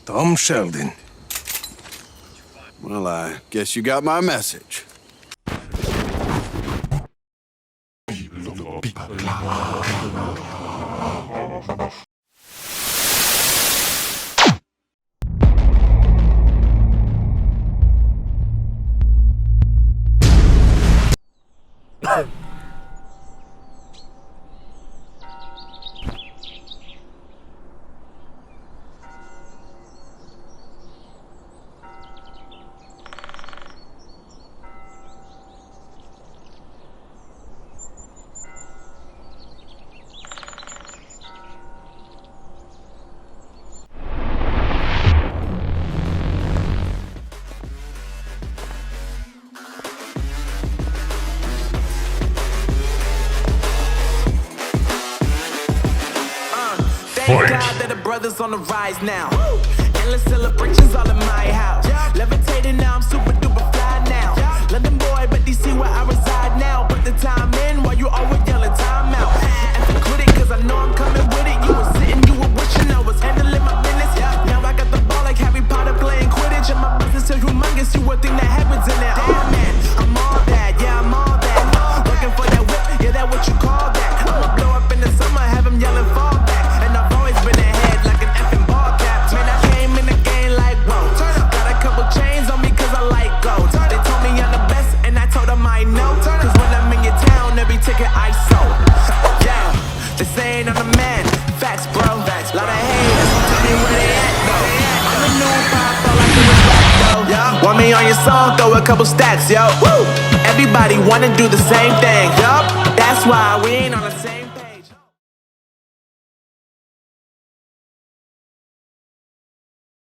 Tom Sheldon. Well, I guess you got my message. Thank God that the brothers on the rise now. Endless celebrations all in my house. Levitating now, I'm super duper fly now. London boy, but DC where I reside now. Put the time in while you always yelling time out. And for quit it, cause I know I'm coming with it. You were sitting, you were wishing I was handling my business. Now I got the ball like Harry Potter playing Quidditch. And my business is humongous, you would think that happens in there. Damn man, I'm all that, yeah, I'm all that. Looking for that whip, yeah, that what you call that. I'ma blow up in the summer, have him yelling fall back. And I've always been ahead like an effing ball cap. Man, I came in the game like, whoa. Got a couple chains on me cause I like gold. They told me I'm the best and I told them I know. Cause when I'm in your town, every ticket I sold. Yeah, they saying I'm the man. Facts, bro. Lot of haters, tell me where they at though. I'm the new pop, all I do is rap though. Want me on your song, throw a couple stacks, yo. Woo! Everybody wanna do the same thing, yup. That's why we